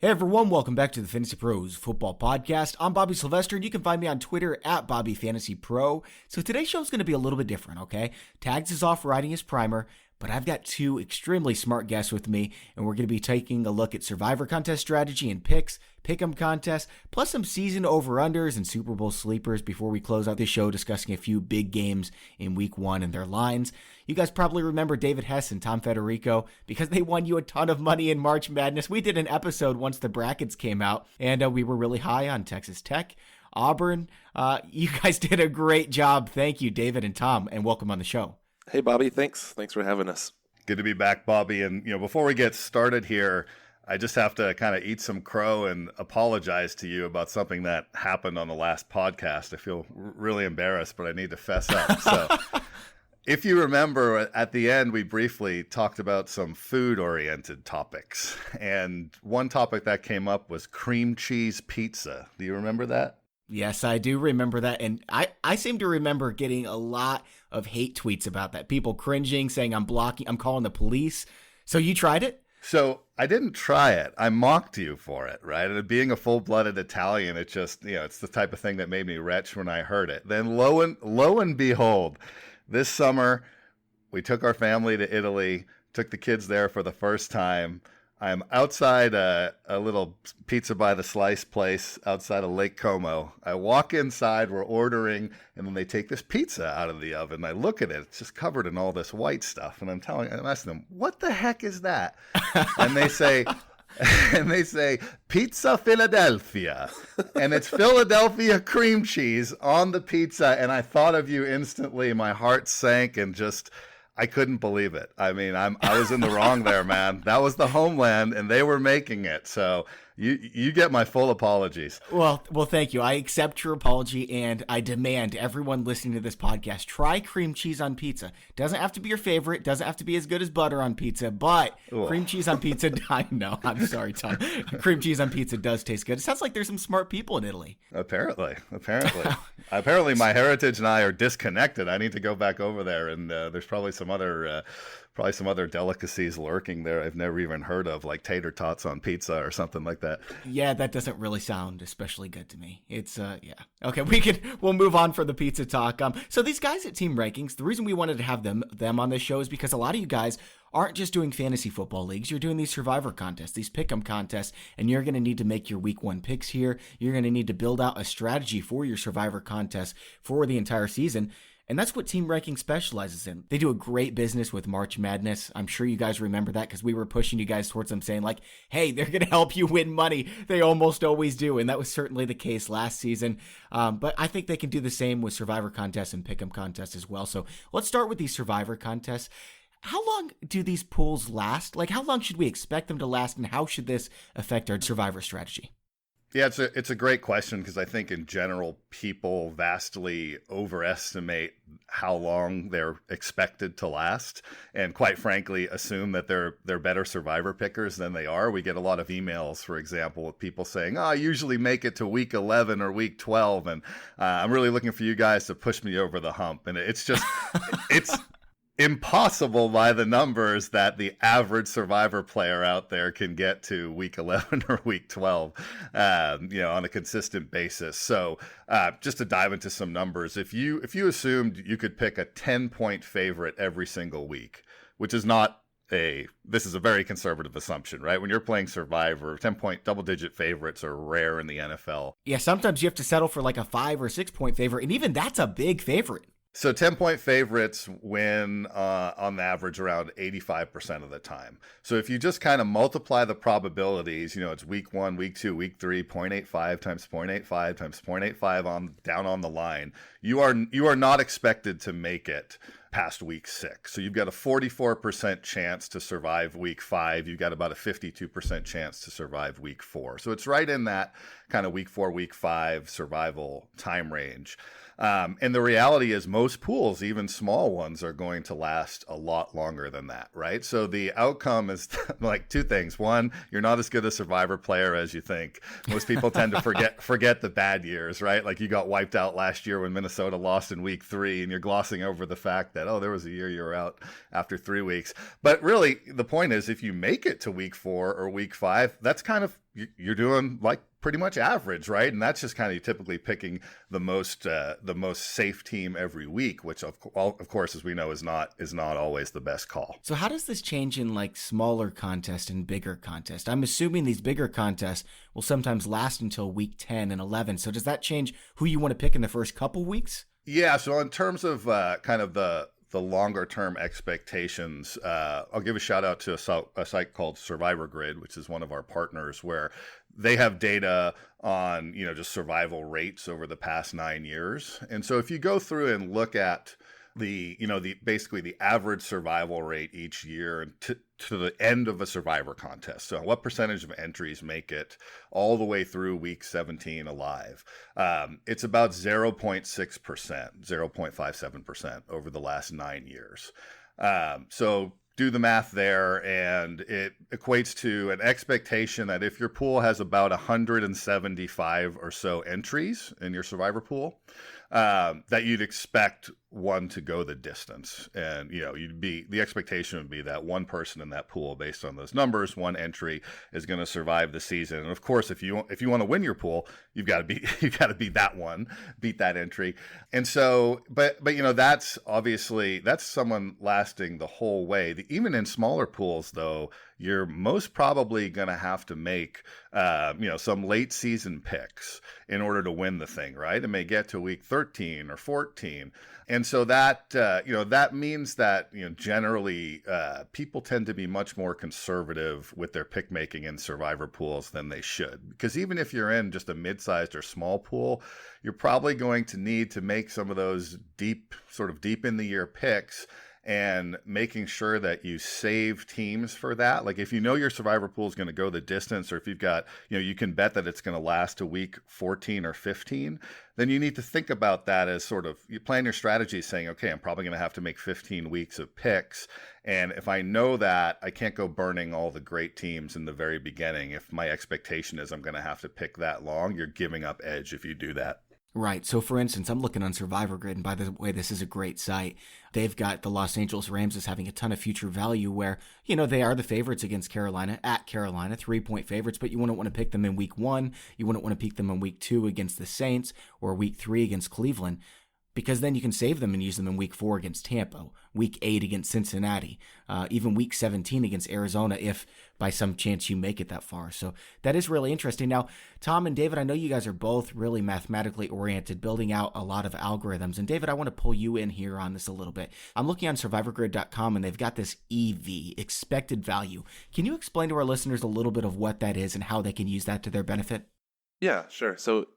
Hey everyone, welcome back to the Fantasy Pros Football Podcast. I'm Bobby Sylvester, and you can find me on Twitter at BobbyFantasyPro. So today's show is going to be a little bit different, okay? Tags is off riding his primer, but I've got two extremely smart guests with me, and we're going to be taking a look at Survivor contest strategy and picks, pick'em contest, plus some season over-unders and Super Bowl sleepers before we close out this show discussing a few big games in Week 1 and their lines. You guys probably remember David Hess and Tom Federico because they won you a ton of money in March Madness. We did an episode once the brackets came out, and we were really high on Texas Tech, Auburn. You guys did a great job. Thank you, David and Tom, and welcome on the show. Hey, Bobby. Thanks for having us. Good to be back, Bobby. And, before we get started here, I just have to kind of eat some crow and apologize to you about something that happened on the last podcast. I feel really embarrassed, but I need to fess up. So if you remember, at the end, we briefly talked about some food-oriented topics. And one topic that came up was cream cheese pizza. Do you remember that? Yes, I do remember that. And I seem to remember getting a lot of hate tweets about that. People cringing, saying I'm calling the police. So you tried it? So I didn't try it. I mocked you for it, right? And being a full-blooded Italian, it just, it's the type of thing that made me retch when I heard it. Then lo and behold, this summer, we took our family to Italy, took the kids there for the first time. I'm outside a little pizza by the slice place outside of Lake Como. I walk inside, we're ordering, and then they take this pizza out of the oven. I look at it, it's just covered in all this white stuff. And I'm asking them, what the heck is that? And they say, Pizza Philadelphia. And it's Philadelphia cream cheese on the pizza. And I thought of you instantly. My heart sank and I couldn't believe it. I mean, I was in the wrong there, man. That was the homeland, and they were making it. So you get my full apologies. Well, thank you. I accept your apology, and I demand everyone listening to this podcast try cream cheese on pizza. Doesn't have to be your favorite. Doesn't have to be as good as butter on pizza, but cream cheese on pizza. I know. I'm sorry, Tom. Cream cheese on pizza does taste good. It sounds like there's some smart people in Italy. Apparently, my heritage and I are disconnected. I need to go back over there, and there's probably some other delicacies lurking there I've never even heard of, like tater tots on pizza or something like that. Yeah, that doesn't really sound especially good to me. It's yeah. Okay, we'll move on for the pizza talk. So these guys at TeamRankings, the reason we wanted to have them on this show is because a lot of you guys aren't just doing fantasy football leagues. You're doing these Survivor contests, these pick'em contests, and you're going to need to make your Week 1 picks here. You're going to need to build out a strategy for your Survivor contest for the entire season. And that's what TeamRankings specializes in. They do a great business with March Madness. I'm sure you guys remember that because we were pushing you guys towards them saying like, hey, they're going to help you win money. They almost always do. And that was certainly the case last season. But I think they can do the same with Survivor contests and Pick'em contests as well. So let's start with these Survivor contests. How long do these pools last? Like, how long should we expect them to last? And how should this affect our Survivor strategy? Yeah, it's a great question because I think in general people vastly overestimate how long they're expected to last, and quite frankly assume that they're better Survivor pickers than they are. We get a lot of emails, for example, with people saying, "Oh, I usually make it to week 11 or week 12, and I'm really looking for you guys to push me over the hump." And it's just it's impossible by the numbers that the average Survivor player out there can get to week 11 or week 12, on a consistent basis. So just to dive into some numbers, if you assumed you could pick a 10-point favorite every single week, which is this is a very conservative assumption, right? When you're playing Survivor, 10-point double-digit favorites are rare in the NFL. Yeah, sometimes you have to settle for like a 5 or 6 point favorite, and even that's a big favorite. So 10-point favorites win on average around 85% of the time. So if you just kind of multiply the probabilities, it's week 1, week 2, week 3, 0.85 times 0.85 times 0.85 down on the line, you are not expected to make it past week 6. So you've got a 44% chance to survive week 5. You've got about a 52% chance to survive week 4. So it's right in that kind of week 4, week 5 survival time range. And the reality is most pools, even small ones, are going to last a lot longer than that, right? So the outcome is like two things. One, you're not as good a Survivor player as you think. Most people tend to forget the bad years, right? Like you got wiped out last year when Minnesota lost in week 3, and you're glossing over the fact that, oh, there was a year you were out after 3 weeks. But really, the point is, if you make it to week 4 or week 5, that's kind of, you're doing like pretty much average, right? And that's just kind of typically picking the most safe team every week, which of course, as we know, is not always the best call. So how does this change in like smaller contests and bigger contests? I'm assuming these bigger contests will sometimes last until week 10 and 11. So does that change who you want to pick in the first couple weeks? Yeah. So in terms of kind of the longer term expectations, I'll give a shout out to a site called Survivor Grid, which is one of our partners, where they have data on, just survival rates over the past 9 years. And so if you go through and look at basically the average survival rate each year to the end of a survivor contest. So what percentage of entries make it all the way through week 17 alive? It's about 0.6%, 0.57% over the last 9 years. So do the math there, and it equates to an expectation that if your pool has about 175 or so entries in your survivor pool, that you'd expect one to go the distance. And, the expectation would be that one person in that pool, based on those numbers, one entry, is going to survive the season. And of course, if you want to win your pool, you've got to beat that one, beat that entry. And so, but that's someone lasting the whole way. Even in smaller pools, though, you're most probably going to have to make, some late season picks in order to win the thing, right? It may get to week 13 or 14. And so that means that, generally people tend to be much more conservative with their pick making in survivor pools than they should. Because even if you're in just a mid-sized or small pool, you're probably going to need to make some of those deep in the year picks, and making sure that you save teams for that. Like if your survivor pool is going to go the distance, or if you've got, you can bet that it's going to last to week 14 or 15, then you need to think about that as sort of, you plan your strategy saying, okay, I'm probably going to have to make 15 weeks of picks. And if I know that, I can't go burning all the great teams in the very beginning. If my expectation is I'm going to have to pick that long, you're giving up edge if you do that. Right. So, for instance, I'm looking on Survivor Grid, and by the way, this is a great site. They've got the Los Angeles Rams as having a ton of future value where, they are the favorites against Carolina, at Carolina, 3-point favorites, but you wouldn't want to pick them in week 1. You wouldn't want to pick them in week 2 against the Saints, or week 3 against Cleveland, because then you can save them and use them in week 4 against Tampa, week 8 against Cincinnati, even week 17 against Arizona, if by some chance you make it that far. So that is really interesting. Now, Tom and David, I know you guys are both really mathematically oriented, building out a lot of algorithms. And David, I want to pull you in here on this a little bit. I'm looking on survivorgrid.com, and they've got this EV, expected value. Can you explain to our listeners a little bit of what that is and how they can use that to their benefit? Yeah, sure. So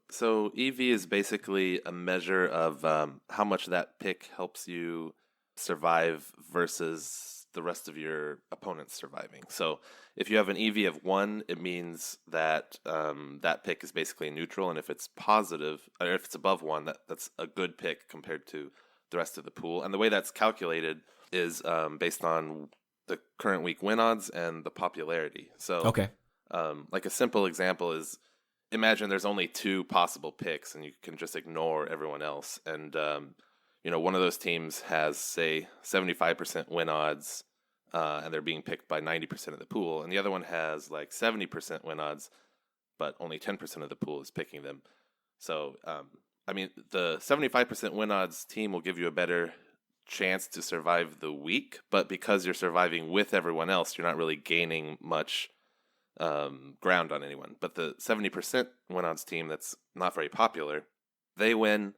EV is basically a measure of how much that pick helps you survive versus the rest of your opponents surviving. So if you have an EV of 1, it means that that pick is basically neutral, and if it's positive, or if it's above 1, that's a good pick compared to the rest of the pool. And the way that's calculated is based on the current week win odds and the popularity. So okay, like a simple example is, imagine there's only 2 possible picks and you can just ignore everyone else. And, one of those teams has, say, 75% win odds, and they're being picked by 90% of the pool. And the other one has like 70% win odds, but only 10% of the pool is picking them. So, the 75% win odds team will give you a better chance to survive the week, but because you're surviving with everyone else, you're not really gaining much ground on anyone. But the 70% win odds team that's not very popular, they win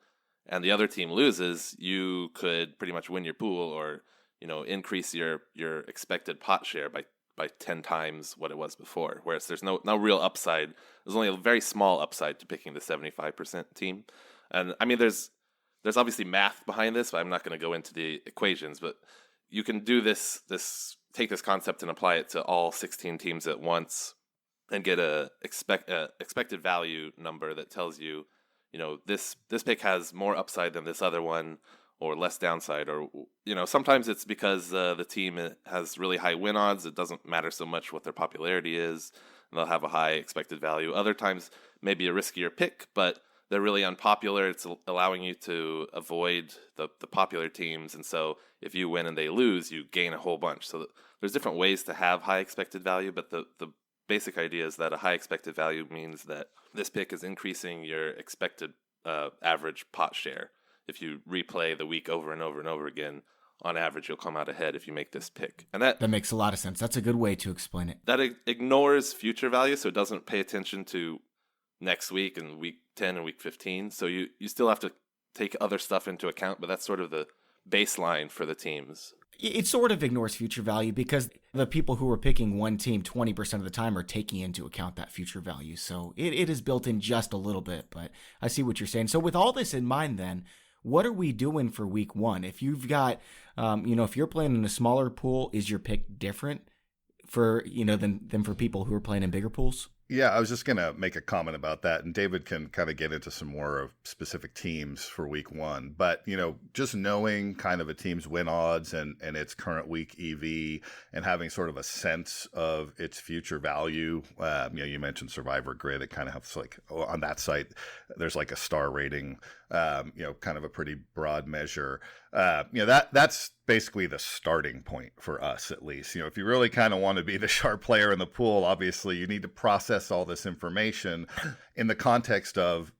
and the other team loses, you could pretty much win your pool, or increase your expected pot share by 10 times what it was before. Whereas there's no real upside. There's only a very small upside to picking the 75% team. And there's obviously math behind this, but I'm not going to go into the equations. But you can do this take this concept and apply it to all 16 teams at once, and get a expected value number that tells you, this pick has more upside than this other one, or less downside. Or sometimes it's because the team has really high win odds. It doesn't matter so much what their popularity is, and they'll have a high expected value. Other times maybe a riskier pick, but they're really unpopular. It's allowing you to avoid the popular teams. And so if you win and they lose, you gain a whole bunch. So there's different ways to have high expected value, but the basic idea is that a high expected value means that this pick is increasing your expected average pot share. If you replay the week over and over and over again, on average, you'll come out ahead if you make this pick. And that makes a lot of sense. That's a good way to explain it. That ignores future value, so it doesn't pay attention to next week and week 10 and week 15. So you still have to take other stuff into account, but that's sort of the baseline for the teams. It sort of ignores future value because the people who are picking one team 20% of the time are taking into account that future value. So it is built in just a little bit, but I see what you're saying. So with all this in mind then, what are we doing for week one? If you've got, if you're playing in a smaller pool, is your pick different for, than for people who are playing in bigger pools? Yeah, I was just going to make a comment about that, and David can kind of get into some more of specific teams for week one. But, just knowing kind of a team's win odds and its current week EV and having sort of a sense of its future value. You mentioned Survivor Grid. It kind of has like on that site, there's like a star rating, kind of a pretty broad measure. That's basically the starting point for us, at least. If you really kind of want to be the sharp player in the pool, obviously you need to process all this information in the context of,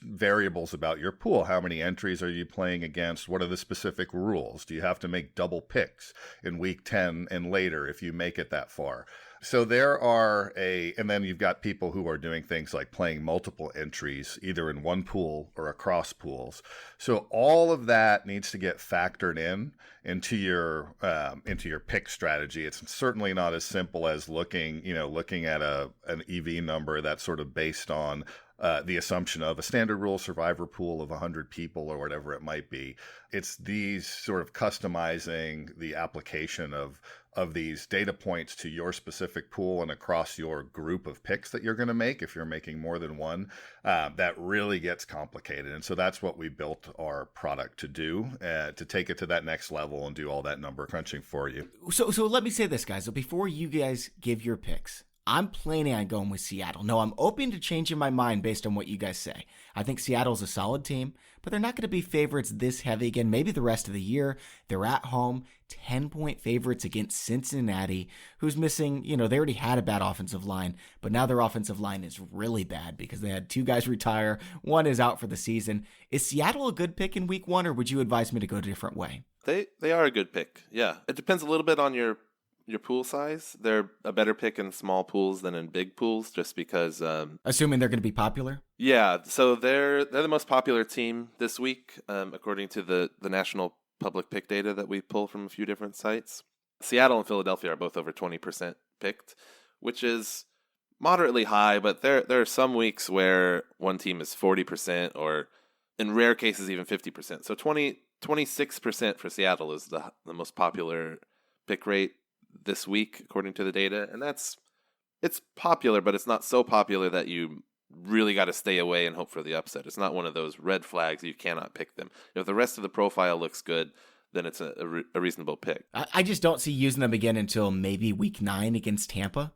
variables about your pool. How many entries are you playing against? What are the specific rules? Do you have to make double picks in week 10 and later if you make it that far? So there are and then you've got people who are doing things like playing multiple entries, either in one pool or across pools. So all of that needs to get factored into your pick strategy. It's certainly not as simple as looking at an EV number that's sort of based on the assumption of a standard rule survivor pool of 100 people or whatever it might be. It's these sort of customizing the application of these data points to your specific pool and across your group of picks that you're going to make if you're making more than one, that really gets complicated. And so that's what we built our product to do, to take it to that next level and do all that number crunching for you. So let me say this, guys. So before you guys give your picks, I'm planning on going with Seattle. No, I'm open to changing my mind based on what you guys say. I think Seattle's a solid team, but they're not going to be favorites this heavy again. Maybe the rest of the year. They're at home, 10-point favorites against Cincinnati, who's missing, they already had a bad offensive line, but now their offensive line is really bad because they had 2 guys retire. One is out for the season. Is Seattle a good pick in week 1, or would you advise me to go a different way? They are a good pick. Yeah. It depends a little bit on your pool size. They're a better pick in small pools than in big pools, just because assuming they're going to be popular. Yeah, so they're the most popular team this week, according to the national public pick data that we pull from a few different sites. Seattle and Philadelphia are both over 20% picked, which is moderately high, but there are some weeks where one team is 40%, or in rare cases even 50%. So 26% for Seattle is the most popular pick rate this week, according to the data. And it's popular, but it's not so popular that you really got to stay away and hope for the upset. It's not one of those red flags. You cannot pick them. If the rest of the profile looks good, then it's a reasonable pick. I just don't see using them again until maybe week 9 against Tampa.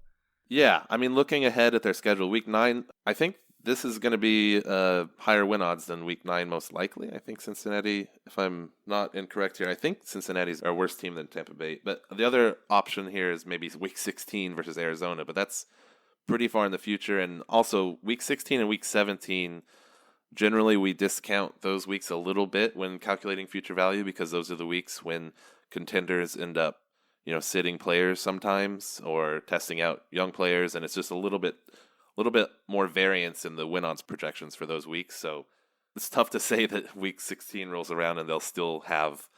Yeah, I mean, looking ahead at their schedule, week 9, I think this is going to be higher win odds than week 9 most likely. I think Cincinnati, if I'm not incorrect here, I think Cincinnati's our worse team than Tampa Bay. But the other option here is maybe week 16 versus Arizona, but that's pretty far in the future. And also week 16 and week 17, generally we discount those weeks a little bit when calculating future value, because those are the weeks when contenders end up, sitting players sometimes or testing out young players, and it's just a little bit more variance in the win odds projections for those weeks. So it's tough to say that week 16 rolls around and they'll still have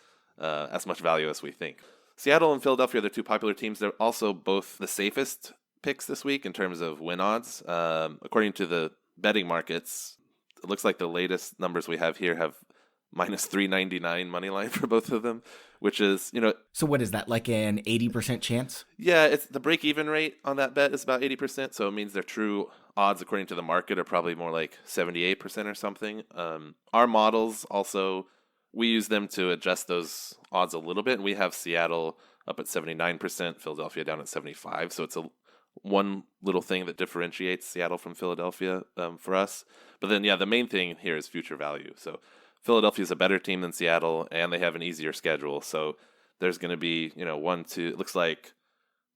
as much value as we think. Seattle and Philadelphia are the 2 popular teams. They're also both the safest picks this week in terms of win odds. According to the betting markets, it looks like the latest numbers we have here have minus 399 money line for both of them, which is, So what is that, like an 80% chance? Yeah, it's the break-even rate on that bet is about 80%, so it means their true odds according to the market are probably more like 78% or something. Our models also, we use them to adjust those odds a little bit, and we have Seattle up at 79%, Philadelphia down at 75%, so it's a one little thing that differentiates Seattle from Philadelphia for us. But then, the main thing here is future value. So Philadelphia is a better team than Seattle, and they have an easier schedule. So there's going to be, one, two, it looks like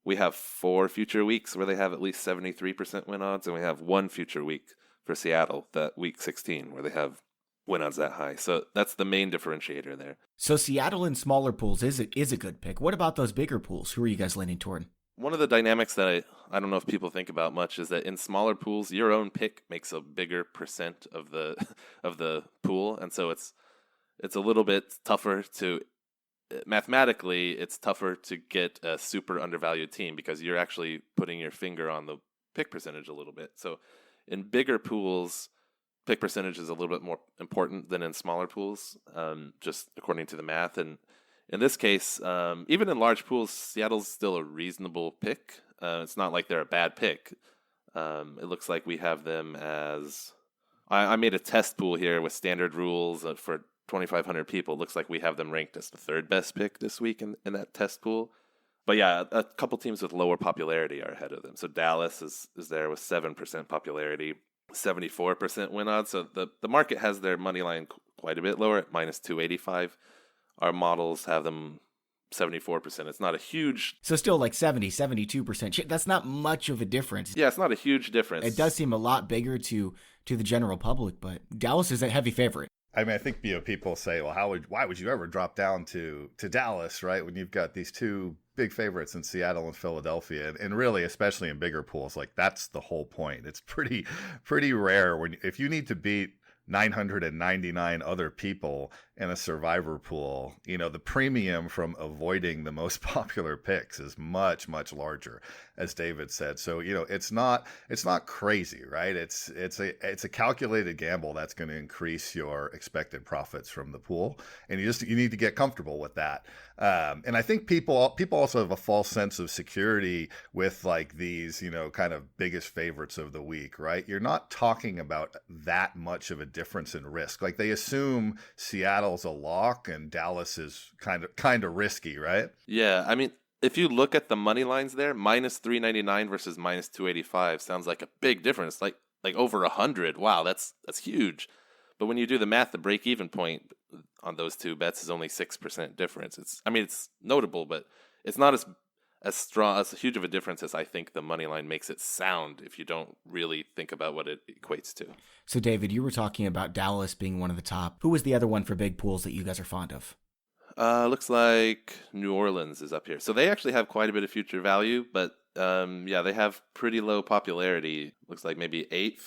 we have 4 future weeks where they have at least 73% win odds, and we have 1 future week for Seattle, that week 16, where they have win odds that high. So that's the main differentiator there. So Seattle in smaller pools is a good pick. What about those bigger pools? Who are you guys leaning toward? One of the dynamics that I don't know if people think about much is that in smaller pools, your own pick makes a bigger percent of the of the pool, and so it's a little bit tougher to mathematically. It's tougher to get a super undervalued team because you're actually putting your finger on the pick percentage a little bit. So in bigger pools, pick percentage is a little bit more important than in smaller pools, just according to the math. And in this case, even in large pools, Seattle's still a reasonable pick. It's not like they're a bad pick. It looks like we have them as... I made a test pool here with standard rules for 2,500 people. It looks like we have them ranked as the 3rd best pick this week in that test pool. But yeah, a couple teams with lower popularity are ahead of them. So Dallas is there with 7% popularity, 74% win odds. So the market has their money line quite a bit lower at minus 285. Our models have them 74%. It's not a huge... So still like 72%. That's not much of a difference. Yeah, it's not a huge difference. It does seem a lot bigger to the general public, but Dallas is a heavy favorite. I mean, I think people say, well, why would you ever drop down to Dallas, right? When you've got these 2 big favorites in Seattle and Philadelphia, and really, especially in bigger pools, like that's the whole point. It's pretty rare if you need to beat 999 other people in a survivor pool, the premium from avoiding the most popular picks is much, much larger, as David said. So, it's not crazy, right? It's a calculated gamble that's going to increase your expected profits from the pool. And you need to get comfortable with that. And I think people also have a false sense of security with like these, kind of biggest favorites of the week, right? You're not talking about that much of a difference in risk. Like they assume Seattle's a lock and Dallas is kind of risky, right? Yeah, I mean, if you look at the money lines there, minus 399 versus minus 285 sounds like a big difference, like over 100. Wow, that's huge. But when you do the math, the break-even point on those 2 bets is only 6% difference. It's notable, but it's not as huge of a difference as I think the money line makes it sound if you don't really think about what it equates to. So, David, you were talking about Dallas being one of the top. Who was the other one for big pools that you guys are fond of? Looks like New Orleans is up here. So they actually have quite a bit of future value, but they have pretty low popularity. Looks like maybe 8th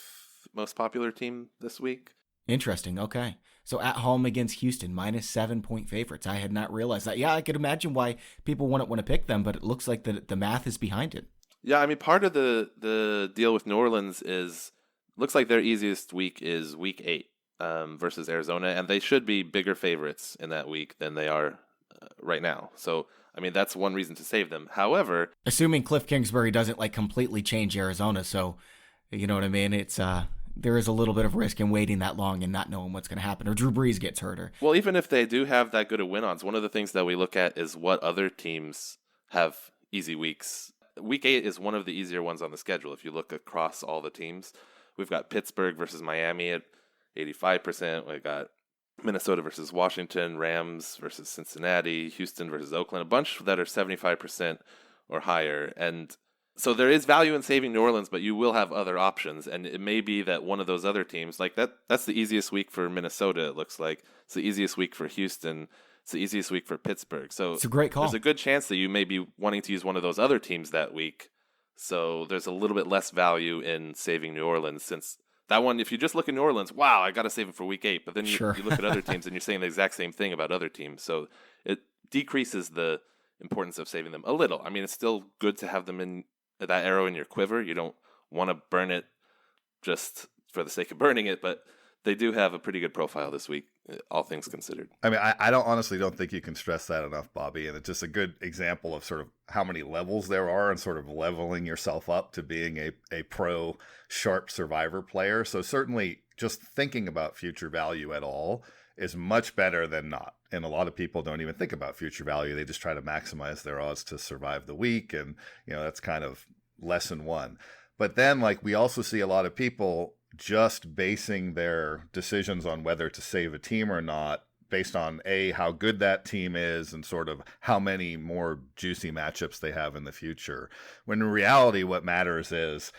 most popular team this week. Interesting. Okay. So at home against Houston, minus 7-point favorites. I had not realized that. Yeah, I could imagine why people wouldn't want to pick them, but it looks like the math is behind it. Yeah, I mean, part of the deal with New Orleans is, looks like their easiest week is week 8 versus Arizona, and they should be bigger favorites in that week than they are right now. So, I mean, that's one reason to save them. However... Assuming Cliff Kingsbury doesn't completely change Arizona, so, you know what I mean? It's... there is a little bit of risk in waiting that long and not knowing what's going to happen, or Drew Brees gets hurt. Well, even if they do have that good of win odds, one of the things that we look at is what other teams have easy weeks. Week 8 is one of the easier ones on the schedule. If you look across all the teams, we've got Pittsburgh versus Miami at 85%. We've got Minnesota versus Washington, Rams versus Cincinnati, Houston versus Oakland, a bunch that are 75% or higher. And so there is value in saving New Orleans, but you will have other options, and it may be that one of those other teams, like that's the easiest week for Minnesota, it looks like. It's the easiest week for Houston. It's the easiest week for Pittsburgh. So it's a great call. There's a good chance that you may be wanting to use one of those other teams that week. So there's a little bit less value in saving New Orleans, since that one, if you just look at New Orleans, wow, I got to save it for week 8. But then you look at other teams and you're saying the exact same thing about other teams. So it decreases the importance of saving them a little. I mean, it's still good to have them in that arrow in your quiver. You don't want to burn it just for the sake of burning it, but they do have a pretty good profile this week, all things considered. I mean, I honestly don't think you can stress that enough, Bobby. And it's just a good example of sort of how many levels there are and sort of leveling yourself up to being a pro sharp survivor player. So certainly just thinking about future value at all is much better than not. And a lot of people don't even think about future value. They just try to maximize their odds to survive the week. And, that's kind of lesson one. But then, like, we also see a lot of people just basing their decisions on whether to save a team or not based on how good that team is and sort of how many more juicy matchups they have in the future. When in reality, what matters is,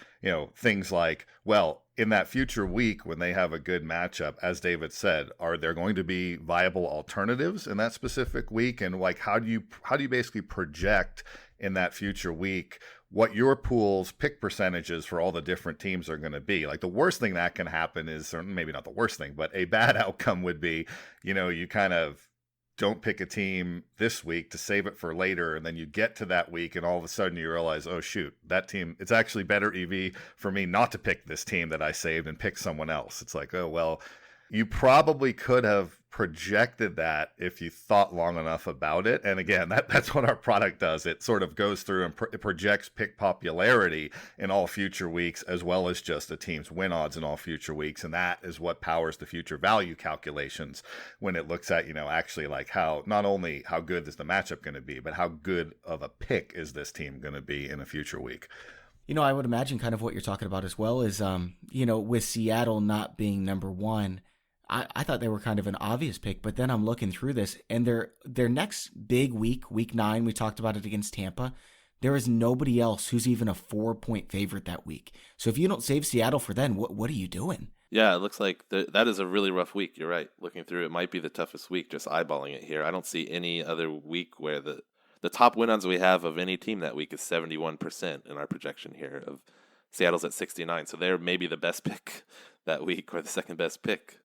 things like, well, in that future week when they have a good matchup, as David said, are there going to be viable alternatives in that specific week? And like, how do you basically project in that future week what your pool's pick percentages for all the different teams are going to be? Like, the worst thing that can happen is, or maybe not the worst thing, but a bad outcome would be, you kind of don't pick a team this week to save it for later, and then you get to that week and all of a sudden you realize, oh shoot, that team, it's actually better EV for me not to pick this team that I saved and pick someone else. It's like, oh well, you probably could have projected that if you thought long enough about it. And again, that's what our product does. It sort of goes through and it projects pick popularity in all future weeks, as well as just the team's win odds in all future weeks. And that is what powers the future value calculations when it looks at, actually like how, not only how good is the matchup going to be, but how good of a pick is this team going to be in a future week. I would imagine kind of what you're talking about as well is, with Seattle not being number one, I thought they were kind of an obvious pick, but then I'm looking through this, and their next big week 9, we talked about it against Tampa, there is nobody else who's even a 4-point favorite that week. So if you don't save Seattle for then, what are you doing? Yeah, it looks like that is a really rough week. You're right. Looking through, it might be the toughest week, just eyeballing it here. I don't see any other week where the top win odds we have of any team that week is 71% in our projection here. Of Seattle's at 69, so they're maybe the best pick that week or the second best pick.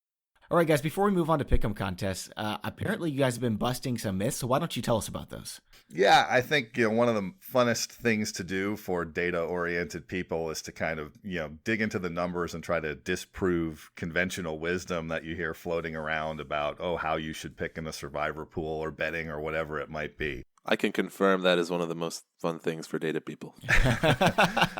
All right, guys, before we move on to Pick'em contests, apparently you guys have been busting some myths, so why don't you tell us about those? Yeah, I think one of the funnest things to do for data-oriented people is to kind of dig into the numbers and try to disprove conventional wisdom that you hear floating around about how you should pick in a survivor pool or betting or whatever it might be. I can confirm that is one of the most fun things for data people.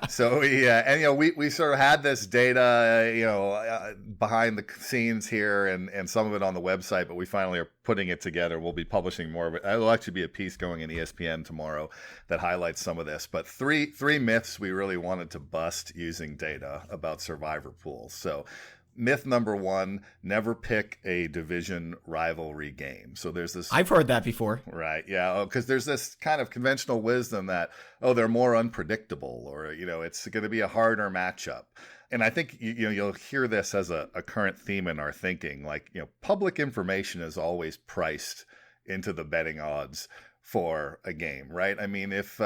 So we sort of had this data, behind the scenes here and some of it on the website, but we finally are putting it together. We'll be publishing more of it. It'll actually be a piece going in ESPN tomorrow that highlights some of this. But three myths we really wanted to bust using data about survivor pools. So myth number 1, never pick a division rivalry game. So there's this... I've heard that before. Right, yeah, because there's this kind of conventional wisdom that, they're more unpredictable, or, it's going to be a harder matchup. And I think, you'll hear this as a current theme in our thinking. Like, public information is always priced into the betting odds for a game, right? I mean, if,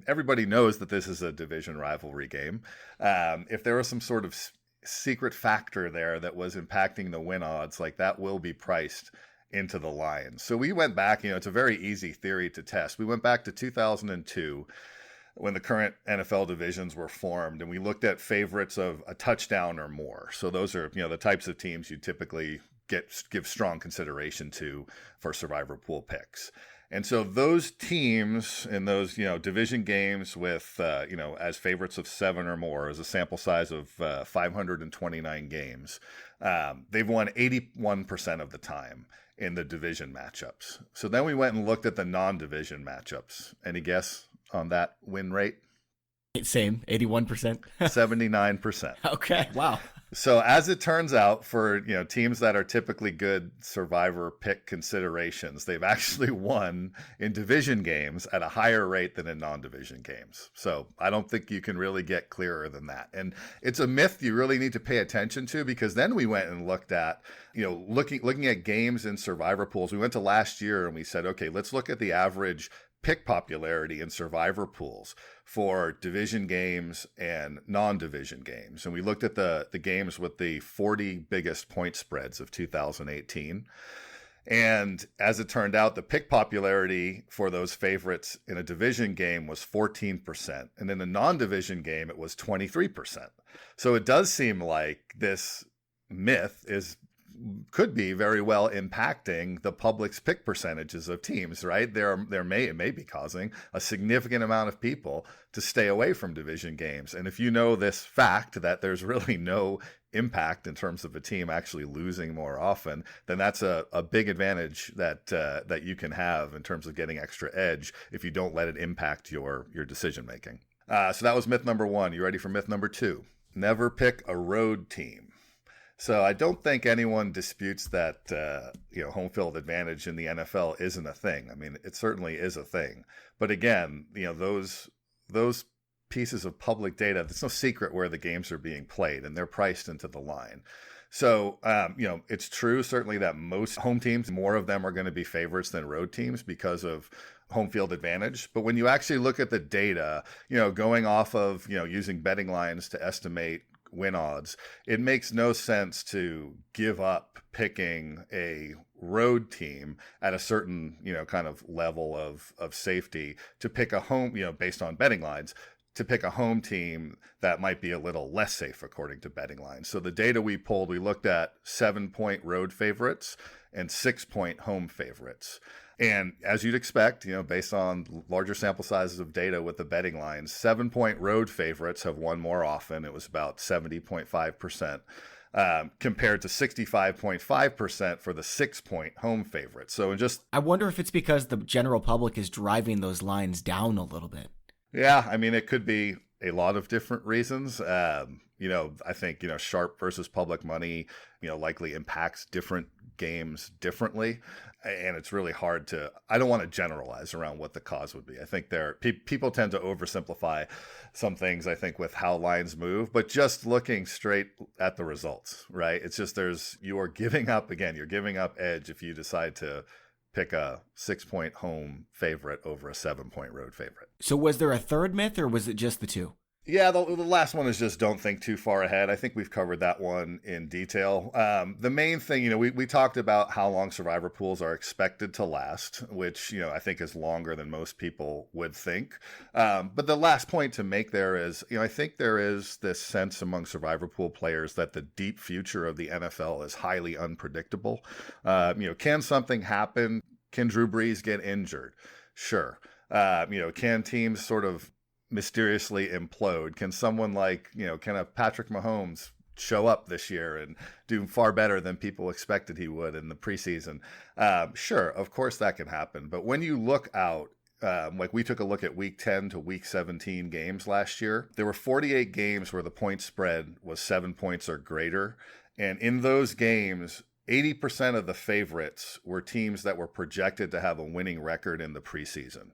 everybody knows that this is a division rivalry game. If there was some sort of secret factor there that was impacting the win odds, like that will be priced into the line. So we went back, it's a very easy theory to test. We went back to 2002 when the current NFL divisions were formed, and we looked at favorites of a touchdown or more. So those are, the types of teams you typically give strong consideration to for survivor pool picks. And so those teams in those, division games with, as favorites of 7 or more, as a sample size of 529 games, they've won 81% of the time in the division matchups. So then we went and looked at the non-division matchups. Any guess on that win rate? Same, 81%? 79%. Okay, wow. So as it turns out, for teams that are typically good survivor pick considerations, they've actually won in division games at a higher rate than in non-division games. So I don't think you can really get clearer than that. And it's a myth you really need to pay attention to, because then we went and looked at, looking at games in survivor pools. We went to last year and we said, okay, let's look at the average pick popularity in survivor pools for division games and non-division games. And we looked at the games with the 40 biggest point spreads of 2018. And as it turned out, the pick popularity for those favorites in a division game was 14%. And in a non-division game, it was 23%. So it does seem like this myth could be very well impacting the public's pick percentages of teams, right? It may be causing a significant amount of people to stay away from division games. And if you know this fact that there's really no impact in terms of a team actually losing more often, then that's a big advantage that you can have in terms of getting extra edge if you don't let it impact your decision making. So that was myth number one. You ready for myth number two? Never pick a road team. So I don't think anyone disputes that home field advantage in the NFL isn't a thing. I mean, it certainly is a thing. But again, those pieces of public data, it's no secret where the games are being played, and they're priced into the line. So, it's true certainly that most home teams, more of them are going to be favorites than road teams because of home field advantage. But when you actually look at the data, going off of, using betting lines to estimate win odds, it makes no sense to give up picking a road team at a certain, kind of level of safety to pick a home, based on betting lines, to pick a home team that might be a little less safe according to betting lines. So the data we pulled, we looked at 7-point road favorites and 6-point home favorites. And as you'd expect, based on larger sample sizes of data with the betting lines, 7-point road favorites have won more often. It was about 70.5%. Compared to 65.5% for the 6-point home favorite. So I wonder if it's because the general public is driving those lines down a little bit. Yeah, I mean, it could be a lot of different reasons. I think, sharp versus public money, likely impacts different games differently. And it's really hard I don't want to generalize around what the cause would be. I think people tend to oversimplify some things, I think, with how lines move, but just looking straight at the results, right? It's just you're giving up edge if you decide to pick a 6-point home favorite over a 7-point road favorite. So was there a third myth, or was it just the two? Yeah, the last one is just don't think too far ahead. I think we've covered that one in detail. The main thing, we talked about how long survivor pools are expected to last, which, I think is longer than most people would think. But the last point to make there is, I think there is this sense among survivor pool players that the deep future of the NFL is highly unpredictable. Can something happen? Can Drew Brees get injured? Sure. Can teams sort of mysteriously implode? Can someone like, can a Patrick Mahomes show up this year and do far better than people expected he would in the preseason? Sure, of course that can happen. But when you look out, like we took a look at week 10 to week 17 games last year, there were 48 games where the point spread was 7 points or greater. And in those games, 80% of the favorites were teams that were projected to have a winning record in the preseason.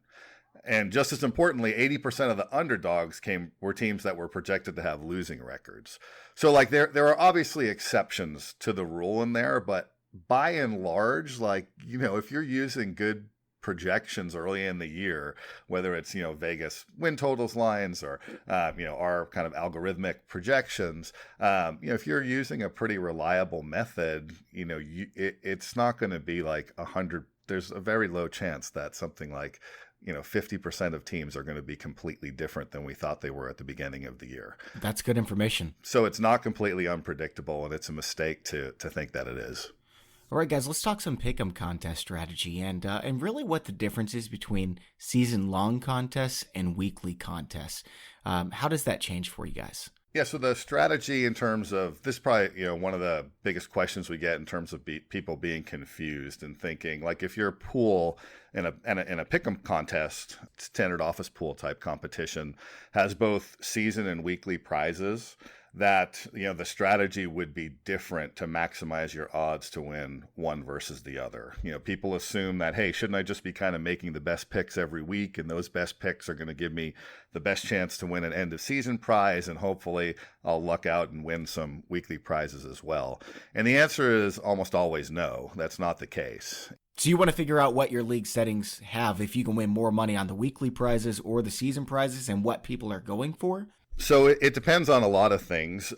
And just as importantly, 80% of the underdogs were teams that were projected to have losing records. So like there are obviously exceptions to the rule in there, but by and large, like, if you're using good projections early in the year, whether it's, Vegas win totals lines or, our kind of algorithmic projections, if you're using a pretty reliable method, it's not going to be like 100. There's a very low chance that something like 50% of teams are going to be completely different than we thought they were at the beginning of the year. That's good information. So it's not completely unpredictable, and it's a mistake to think that it is. All right, guys, let's talk some pick'em contest strategy and really what the difference is between season-long contests and weekly contests. How does that change for you guys? Yeah, so the strategy in terms of this is probably, one of the biggest questions we get in terms of people being confused and thinking, like if your pool in a pick'em contest, standard office pool type competition, has both season and weekly prizes, that the strategy would be different to maximize your odds to win one versus the other. People assume that, hey, shouldn't I just be kind of making the best picks every week, and those best picks are going to give me the best chance to win an end of season prize, and hopefully I'll luck out and win some weekly prizes as well. And the answer is almost always no, that's not the case. So you want to figure out what your league settings have, if you can win more money on the weekly prizes or the season prizes, and what people are going for? So it depends on a lot of things.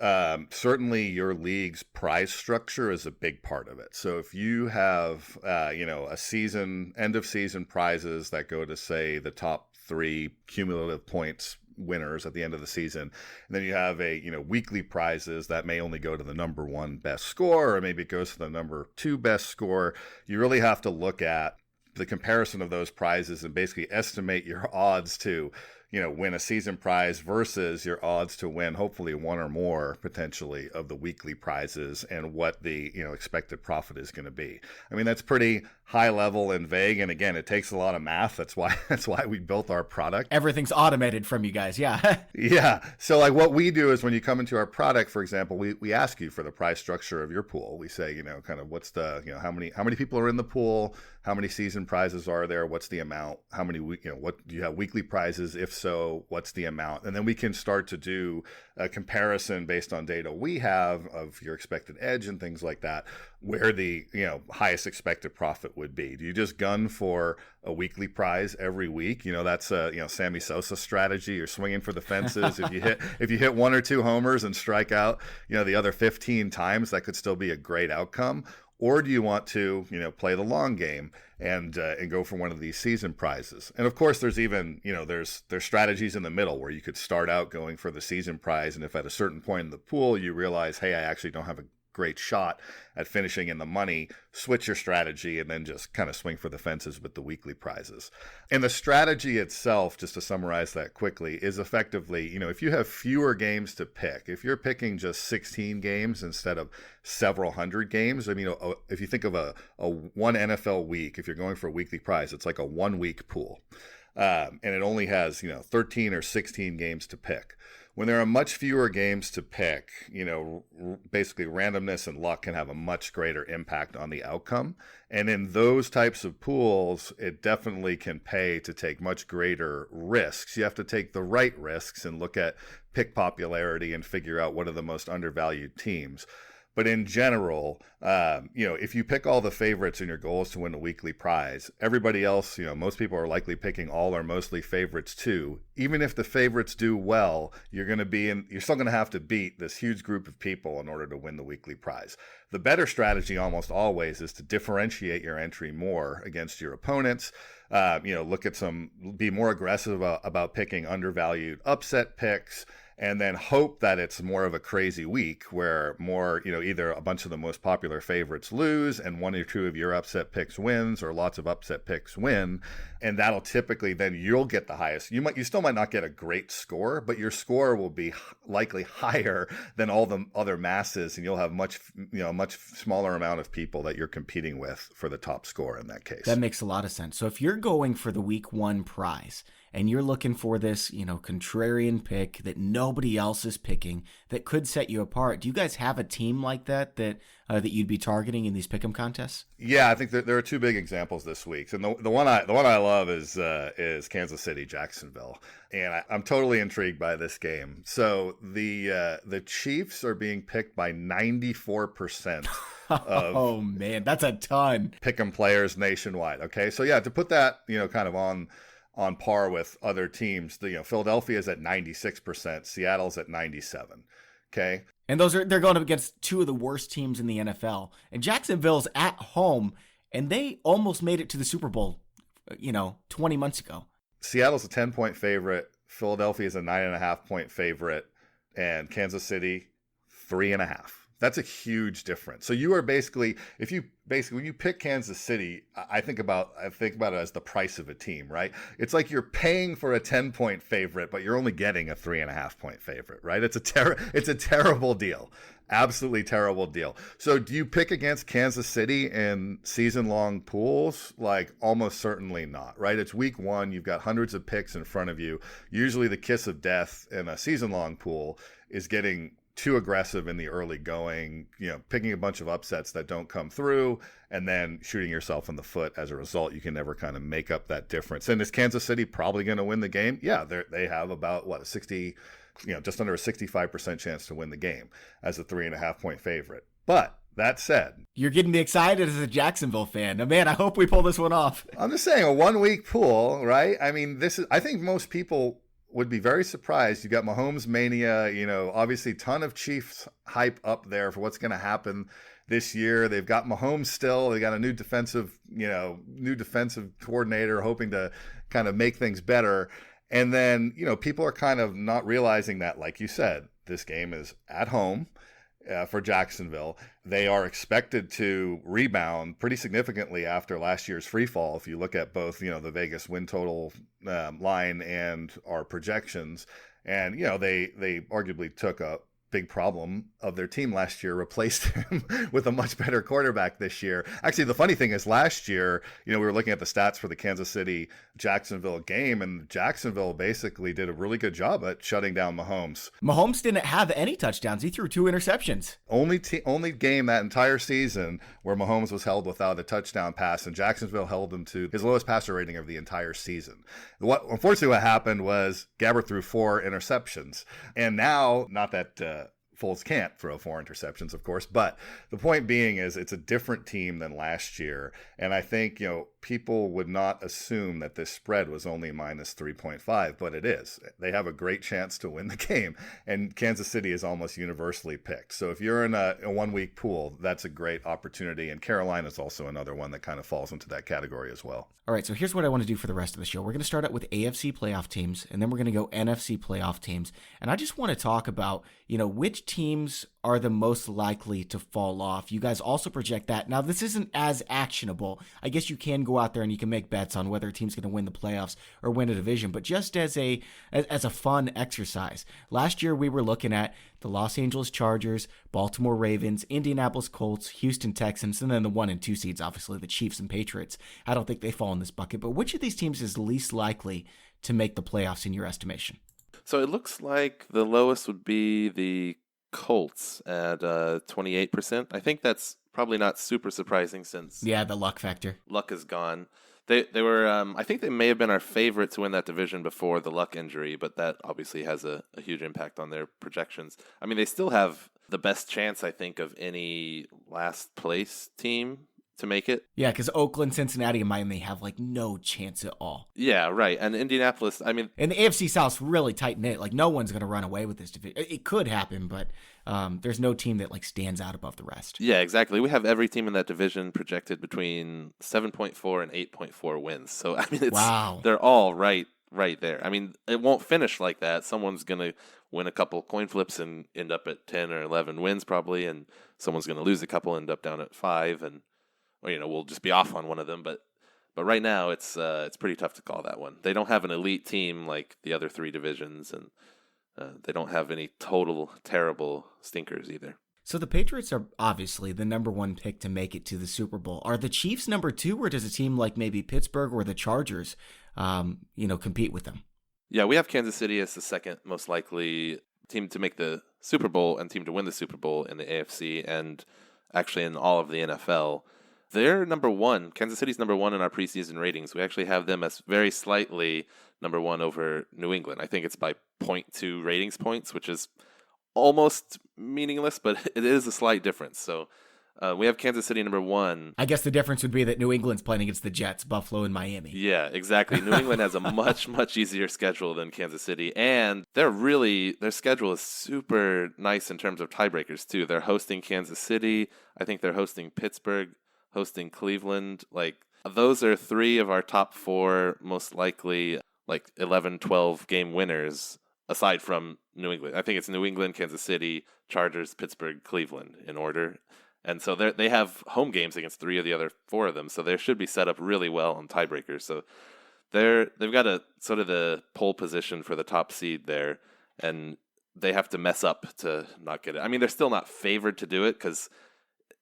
Certainly your league's prize structure is a big part of it. So if you have, a season, end of season prizes that go to, say, the top 3 cumulative points winners at the end of the season, and then you have weekly prizes that may only go to the number 1 best score, or maybe it goes to the number 2 best score, you really have to look at the comparison of those prizes and basically estimate your odds to win a season prize versus your odds to win hopefully one or more potentially of the weekly prizes and what the expected profit is going to be. I mean, that's pretty high level and vague, and again, it takes a lot of math. That's why we built our product. Everything's automated from you guys. Yeah. Yeah. So like what we do is when you come into our product, for example, we ask you for the prize structure of your pool. We say, kind of what's the, how many people are in the pool, how many season prizes are there, what's the amount, how many what do you have weekly prizes, if so, what's the amount, and then we can start to do a comparison based on data we have of your expected edge and things like that, where the highest expected profit would be. Do you just gun for a weekly prize every week? That's a Sammy Sosa strategy. You're swinging for the fences. if you hit one or two homers and strike out the other 15 times, that could still be a great outcome. Or do you want to, play the long game and go for one of these season prizes? And of course, there's even, there's strategies in the middle where you could start out going for the season prize, and if at a certain point in the pool you realize, hey, I actually don't have a great shot at finishing in the money, switch your strategy and then just kind of swing for the fences with the weekly prizes. And the strategy itself, just to summarize that quickly, is effectively, if you have fewer games to pick, if you're picking just 16 games instead of several hundred games, I mean, if you think of a one NFL week, if you're going for a weekly prize, it's like a 1 week pool. And it only has, 13 or 16 games to pick. When there are much fewer games to pick, basically randomness and luck can have a much greater impact on the outcome. And in those types of pools, it definitely can pay to take much greater risks. You have to take the right risks and look at pick popularity and figure out what are the most undervalued teams. But in general, if you pick all the favorites and your goal is to win a weekly prize, everybody else, most people are likely picking all or mostly favorites too. Even if the favorites do well, you're still going to have to beat this huge group of people in order to win the weekly prize. The better strategy almost always is to differentiate your entry more against your opponents. Be more aggressive about picking undervalued upset picks, and then hope that it's more of a crazy week where more, either a bunch of the most popular favorites lose and one or two of your upset picks wins, or lots of upset picks win. And that'll typically, then you'll get the highest. You still might not get a great score, but your score will be likely higher than all the other masses, and you'll have much smaller amount of people that you're competing with for the top score in that case. That makes a lot of sense. So if you're going for the week 1 prize, and you're looking for this, contrarian pick that nobody else is picking that could set you apart, do you guys have a team like that you'd be targeting in these pick'em contests? Yeah, I think there are two big examples this week, and the one I love is Kansas City Jacksonville, and I'm totally intrigued by this game. So the Chiefs are being picked by 94%. Oh man, that's a ton. Pick'em players nationwide. Okay, so yeah, to put that kind of on par with other teams, Philadelphia is at 96%, Seattle's at 97%. Okay. And they're going up against two of the worst teams in the NFL. And Jacksonville's at home, and they almost made it to the Super Bowl, 20 months ago. Seattle's a 10-point favorite, Philadelphia is a 9.5-point favorite, and Kansas City 3.5. That's a huge difference. So you are basically, when you pick Kansas City, I think about it as the price of a team, right? It's like you're paying for a 10-point favorite, but you're only getting a 3.5-point favorite, right? It's a terrible deal. Absolutely terrible deal. So do you pick against Kansas City in season-long pools? Like, almost certainly not, right? It's week 1. You've got hundreds of picks in front of you. Usually the kiss of death in a season-long pool is getting too aggressive in the early going, picking a bunch of upsets that don't come through and then shooting yourself in the foot as a result. You can never kind of make up that difference. And is Kansas City probably going to win the game? Yeah, they have about a 60, just under a 65% chance to win the game as a 3.5-point favorite. But that said, you're getting me excited as a Jacksonville fan. Now, man, I hope we pull this one off. I'm just saying, a 1-week pool, right? I mean, I think most people would be very surprised. You got Mahomes mania, obviously ton of Chiefs hype up there for what's going to happen this year. They've got Mahomes still. They got a new defensive coordinator hoping to kind of make things better. And then, people are kind of not realizing that, like you said, this game is at home. for Jacksonville. They are expected to rebound pretty significantly after last year's free fall. If you look at both, the Vegas win total line and our projections, and they arguably took a big problem of their team last year, replaced him with a much better quarterback this year. Actually, the funny thing is last year, we were looking at the stats for the Kansas City Jacksonville game, and Jacksonville basically did a really good job at shutting down Mahomes. Mahomes didn't have any touchdowns. He threw 2 interceptions. Only game that entire season where Mahomes was held without a touchdown pass, and Jacksonville held him to his lowest passer rating of the entire season. Unfortunately, what happened was Gabbert threw 4 interceptions, and now, not that Foles can't throw 4 interceptions, of course, but the point being is it's a different team than last year. And I think, people would not assume that this spread was only minus 3.5, but it is. They have a great chance to win the game, and Kansas City is almost universally picked. So if you're in a 1-week pool, that's a great opportunity. And Carolina is also another one that kind of falls into that category as well. All right, so here's what I want to do for the rest of the show. We're going to start out with AFC playoff teams, and then we're going to go NFC playoff teams. And I just want to talk about, which teams are the most likely to fall off. You guys also project that. Now, this isn't as actionable. I guess you can go out there and you can make bets on whether a team's going to win the playoffs or win a division, but just as a fun exercise. Last year, we were looking at the Los Angeles Chargers, Baltimore Ravens, Indianapolis Colts, Houston Texans, and then the 1 and 2 seeds, obviously the Chiefs and Patriots. I don't think they fall in this bucket, but which of these teams is least likely to make the playoffs in your estimation? So it looks like the lowest would be the Colts at 28%. I think that's probably not super surprising since the luck factor. Luck is gone. They were I think they may have been our favorite to win that division before the Luck injury, but that obviously has a huge impact on their projections. I mean, they still have the best chance, I think, of any last place team to make it. Yeah, because Oakland, Cincinnati, and Miami have no chance at all. Yeah, right. And Indianapolis, I mean, and the AFC South's really tight knit. No one's going to run away with this division. It could happen, but there's no team that stands out above the rest. Yeah, exactly. We have every team in that division projected between 7.4 and 8.4 wins. So I mean, wow, they're all right there. I mean, it won't finish like that. Someone's going to win a couple coin flips and end up at 10 or 11 wins probably, and someone's going to lose a couple and end up down at 5, and we'll just be off on one of them. But right now, it's pretty tough to call that one. They don't have an elite team like the other 3 divisions, and they don't have any total terrible stinkers either. So the Patriots are obviously the number 1 pick to make it to the Super Bowl. Are the Chiefs number 2, or does a team like maybe Pittsburgh or the Chargers, compete with them? Yeah, we have Kansas City as the second most likely team to make the Super Bowl and team to win the Super Bowl in the AFC and actually in all of the NFL. They're number 1. Kansas City's number 1 in our preseason ratings. We actually have them as very slightly number 1 over New England. I think it's by 0.2 ratings points, which is almost meaningless, but it is a slight difference. So we have Kansas City number 1. I guess the difference would be that New England's playing against the Jets, Buffalo, and Miami. Yeah, exactly. New England has a much, much easier schedule than Kansas City, and their schedule is super nice in terms of tiebreakers, too. They're hosting Kansas City. I think they're hosting Pittsburgh, hosting Cleveland. Those are 3 of our top 4 most likely 11, 12 game winners aside from New England. I think it's New England, Kansas City, Chargers, Pittsburgh, Cleveland in order. And so they have home games against 3 of the other 4 of them. So they should be set up really well on tiebreakers. So they've got a sort of the pole position for the top seed there, and they have to mess up to not get it. I mean, they're still not favored to do it because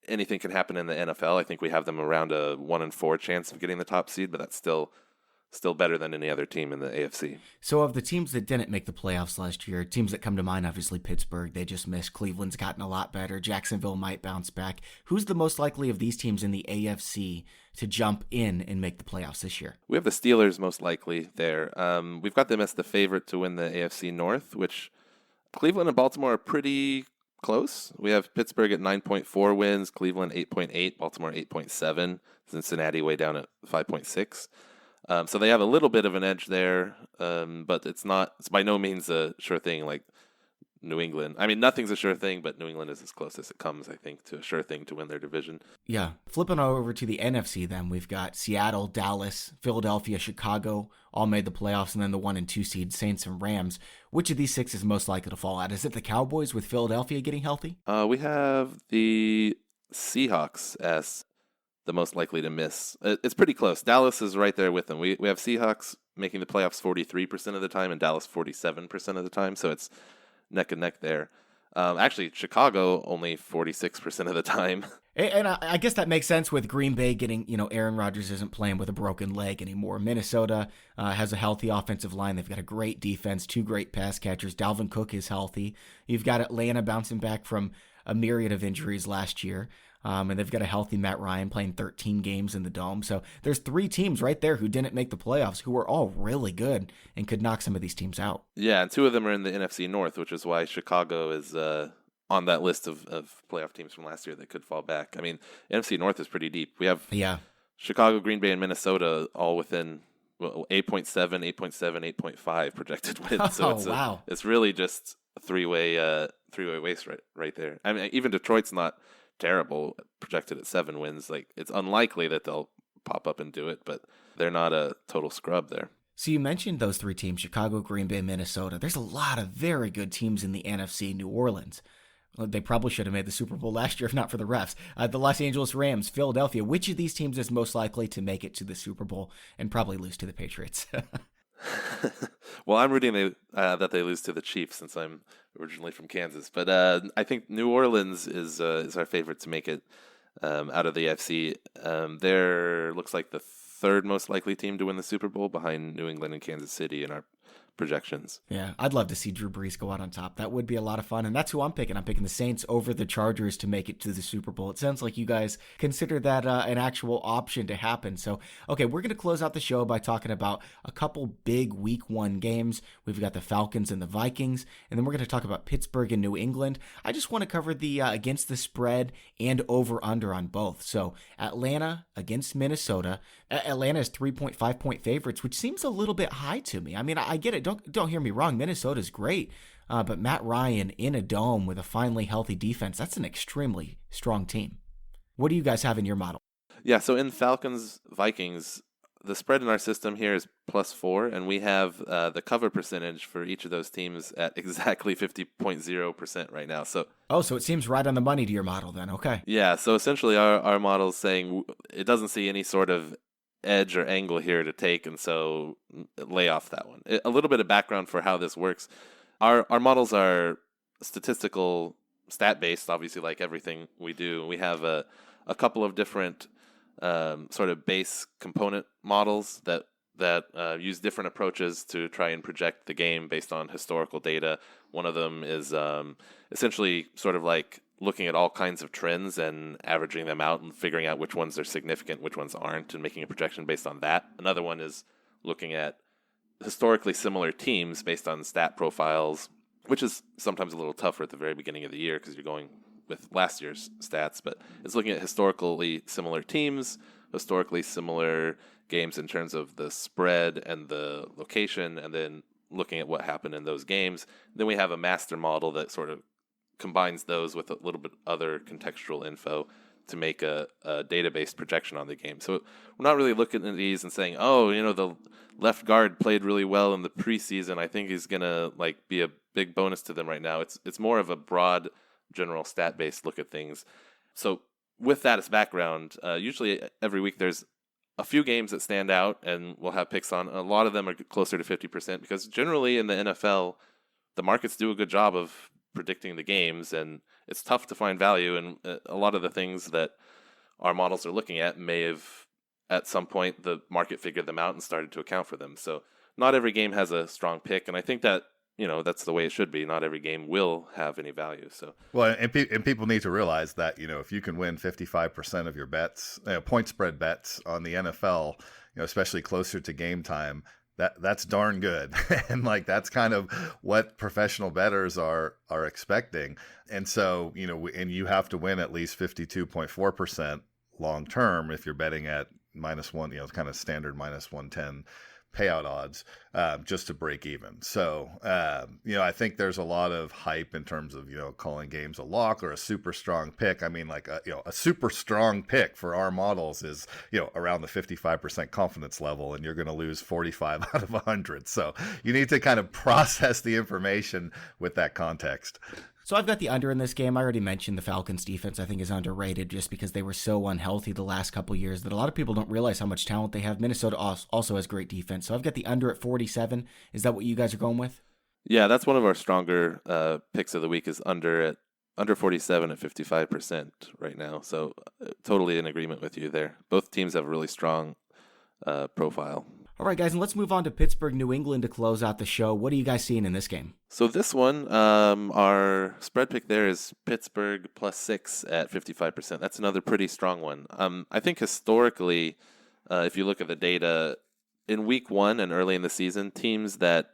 anything can happen in the NFL. I think we have them around a 1 in 4 chance of getting the top seed, but that's still better than any other team in the AFC. So of the teams that didn't make the playoffs last year, teams that come to mind, obviously Pittsburgh, they just missed. Cleveland's gotten a lot better. Jacksonville might bounce back. Who's the most likely of these teams in the AFC to jump in and make the playoffs this year? We have the Steelers most likely there. We've got them as the favorite to win the AFC North, which Cleveland and Baltimore are pretty close. We have Pittsburgh at 9.4 wins, Cleveland 8.8, Baltimore 8.7, Cincinnati way down at 5.6. So they have a little bit of an edge there, but it's by no means a sure thing. New England. I mean, nothing's a sure thing, but New England is as close as it comes, I think, to a sure thing to win their division. Yeah. Flipping over to the NFC, then we've got Seattle, Dallas, Philadelphia, Chicago, all made the playoffs, and then the 1 and 2 seed Saints and Rams. Which of these 6 is most likely to fall out? Is it the Cowboys with Philadelphia getting healthy? We have the Seahawks as the most likely to miss. It's pretty close. Dallas is right there with them. We have Seahawks making the playoffs 43% of the time and Dallas 47% of the time, so it's neck and neck there. Actually, Chicago only 46% of the time. And I guess that makes sense with Green Bay getting, Aaron Rodgers isn't playing with a broken leg anymore. Minnesota has a healthy offensive line. They've got a great defense, 2 great pass catchers. Dalvin Cook is healthy. You've got Atlanta bouncing back from a myriad of injuries last year. And they've got a healthy Matt Ryan playing 13 games in the Dome. So there's 3 teams right there who didn't make the playoffs who are all really good and could knock some of these teams out. Yeah, and 2 of them are in the NFC North, which is why Chicago is on that list of playoff teams from last year that could fall back. I mean, NFC North is pretty deep. We have Chicago, Green Bay, and Minnesota all within 8.7, 8.7, 8.5 projected wins. So it's really just a three-way race right there. I mean, even Detroit's not terrible, projected at 7 wins. Like, it's unlikely that they'll pop up and do it, but they're not a total scrub there. So you mentioned those 3 teams, Chicago, Green Bay, Minnesota. There's a lot of very good teams in the NFC. New Orleans, they probably should have made the Super Bowl last year if not for the refs. The Los Angeles Rams, Philadelphia. Which of these teams is most likely to make it to the Super Bowl and probably lose to the Patriots? Well, I'm rooting that they lose to the Chiefs since I'm originally from Kansas. But I think New Orleans is our favorite to make it out of the AFC. They're looks like the 3rd most likely team to win the Super Bowl behind New England and Kansas City in our projections. Yeah, I'd love to see Drew Brees go out on top. That would be a lot of fun, and that's who I'm picking. I'm picking the Saints over the Chargers to make it to the Super Bowl. It sounds like you guys consider that an actual option to happen. So, okay, we're going to close out the show by talking about a couple big Week 1 games. We've got the Falcons and the Vikings, and then we're going to talk about Pittsburgh and New England. I just want to cover the against the spread and over-under on both. So, Atlanta against Minnesota. Atlanta is 3.5-point favorites, which seems a little bit high to me. I mean, I get it. Don't hear me wrong. Minnesota's great, but Matt Ryan in a dome with a finally healthy defense, that's an extremely strong team. What do you guys have in your model? Yeah, so in Falcons-Vikings, the spread in our system here is +4, and we have the cover percentage for each of those teams at exactly 50.0% right now. So it seems right on the money to your model then. Okay. Yeah, so essentially our model is saying it doesn't see any sort of edge or angle here to take, and so lay off that one. A little bit of background for how this works. Our models are statistical, stat-based, obviously, like everything we do. We have a couple of different sort of base component models that use different approaches to try and project the game based on historical data. One of them is essentially sort of like looking at all kinds of trends and averaging them out and figuring out which ones are significant, which ones aren't, and making a projection based on that. Another one is looking at historically similar teams based on stat profiles, which is sometimes a little tougher at the very beginning of the year because you're going with last year's stats, but it's looking at historically similar teams, historically similar games in terms of the spread and the location, and then looking at what happened in those games. Then we have a master model that sort of combines those with a little bit other contextual info to make a database projection on the game. So we're not really looking at these and saying, oh, the left guard played really well in the preseason. I think he's gonna be a big bonus to them right now. It's more of a broad, general stat-based look at things. So with that as background, usually every week there's a few games that stand out, and we'll have picks on. A lot of them are closer to 50% because generally in the NFL, the markets do a good job of predicting the games, and it's tough to find value. And a lot of the things that our models are looking at may have, at some point, the market figured them out and started to account for them. So not every game has a strong pick, and I think that that's the way it should be. Not every game will have any value. So and people need to realize that if you can win 55% of your bets, point spread bets on the NFL, especially closer to game time, that's darn good. And that's kind of what professional bettors are expecting. And so, and you have to win at least 52.4% long term if you're betting at -1, kind of standard -110 payout odds just to break even. So, I think there's a lot of hype in terms of, calling games a lock or a super strong pick. I mean, like, a super strong pick for our models is, around the 55% confidence level, and you're going to lose 45 out of 100. So you need to kind of process the information with that context. So I've got the under in this game. I already mentioned the Falcons defense I think is underrated just because they were so unhealthy the last couple of years that a lot of people don't realize how much talent they have. Minnesota also has great defense. So I've got the under at 47. Is that what you guys are going with? Yeah, that's one of our stronger picks of the week is under 47 at 55% right now. So totally in agreement with you there. Both teams have a really strong profile. All right, guys, and let's move on to Pittsburgh, New England to close out the show. What are you guys seeing in this game? So this one, our spread pick there is Pittsburgh +6 at 55%. That's another pretty strong one. I think historically, if you look at the data, in week 1 and early in the season, teams that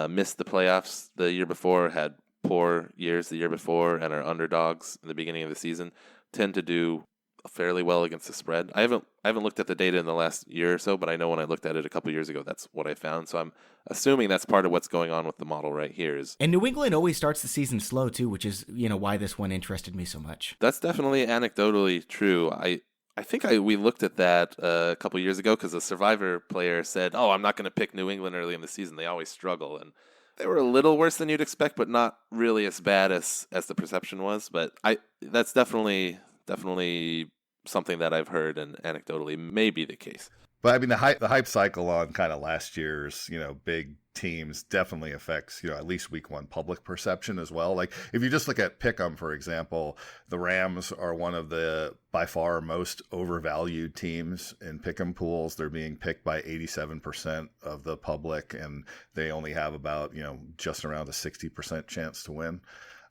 missed the playoffs the year before, had poor years the year before, and are underdogs in the beginning of the season, tend to do fairly well against the spread. I haven't looked at the data in the last year or so, but I know when I looked at it a couple years ago, that's what I found. So I'm assuming that's part of what's going on with the model right here. And New England always starts the season slow too, which is why this one interested me so much. That's definitely anecdotally true. I think we looked at that a couple years ago because a Survivor player said, "Oh, I'm not going to pick New England early in the season. They always struggle." And they were a little worse than you'd expect, but not really as bad as the perception was. But that's definitely something that I've heard and anecdotally may be the case. But I mean, the hype cycle on kind of last year's, big teams definitely affects, at least week 1 public perception as well. Like if you just look at Pick'em, for example, the Rams are one of the by far most overvalued teams in Pick'em pools. They're being picked by 87% of the public, and they only have about, just around a 60% chance to win.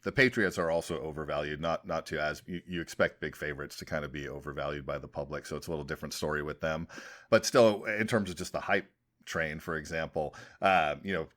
The Patriots are also overvalued, not to as you expect big favorites to kind of be overvalued by the public. So it's a little different story with them. But still, in terms of just the hype train, for example,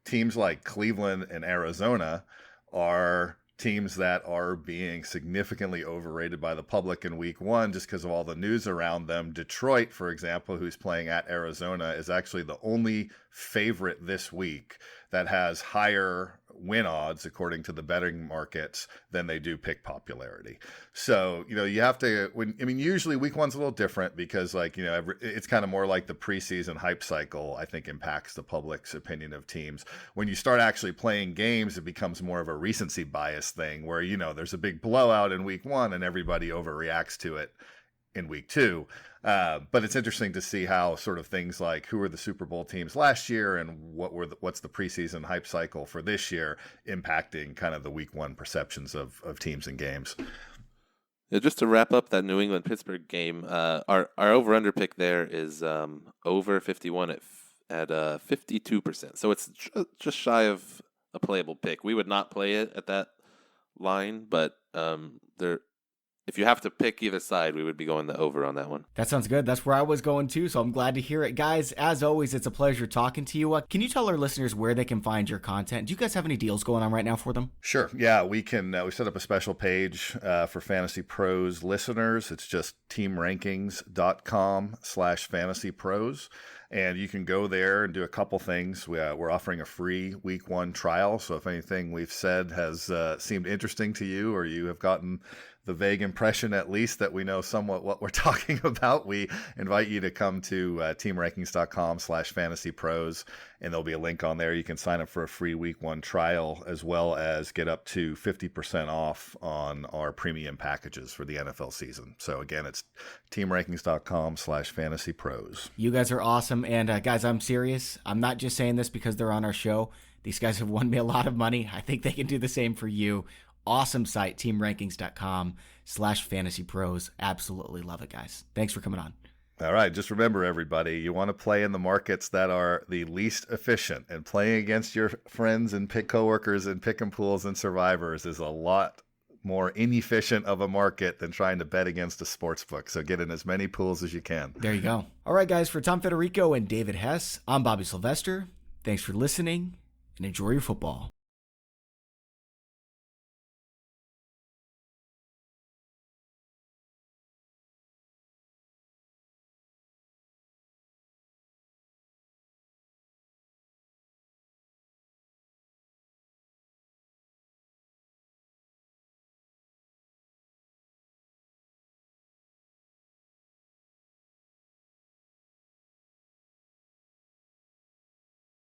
teams like Cleveland and Arizona are teams that are being significantly overrated by the public in week 1 just because of all the news around them. Detroit, for example, who's playing at Arizona, is actually the only favorite this week that has higher win odds according to the betting markets than they do pick popularity. So, you have to, usually week 1's a little different because it's kind of more like the preseason hype cycle, I think, impacts the public's opinion of teams. When you start actually playing games, it becomes more of a recency bias thing where, there's a big blowout in week 1 and everybody overreacts to it in week 2. But it's interesting to see how sort of things like who were the Super Bowl teams last year and what's the preseason hype cycle for this year impacting kind of the week 1 perceptions of teams and games. Yeah, just to wrap up that New England-Pittsburgh game, our over-under pick there is over 51 at 52%. So it's just shy of a playable pick. We would not play it at that line, but if you have to pick either side, we would be going the over on that one. That sounds good. That's where I was going too, so I'm glad to hear it. Guys, as always, it's a pleasure talking to you. Can you tell our listeners where they can find your content? Do you guys have any deals going on right now for them? Sure. Yeah, we can. We set up a special page for Fantasy Pros listeners. It's just teamrankings.com/fantasypros. And you can go there and do a couple things. We're offering a free week 1 trial. So if anything we've said has seemed interesting to you, or you have gotten the vague impression at least that we know somewhat what we're talking about, we invite you to come to teamrankings.com/fantasypros, and there'll be a link on there. You can sign up for a free week 1 trial, as well as get up to 50% off on our premium packages for the NFL season. So again, it's teamrankings.com/fantasypros. You guys are awesome. And guys, I'm serious. I'm not just saying this because they're on our show. These guys have won me a lot of money. I think they can do the same for you. Awesome site, teamrankings.com/fantasypros. Absolutely love it, guys. Thanks for coming on. All right. Just remember, everybody, you want to play in the markets that are the least efficient, and playing against your friends and coworkers and pick'em pools and survivors is a lot more inefficient of a market than trying to bet against a sports book. So get in as many pools as you can. There you go. All right, guys, for Tom Federico and David Hess, I'm Bobby Sylvester. Thanks for listening, and enjoy your football.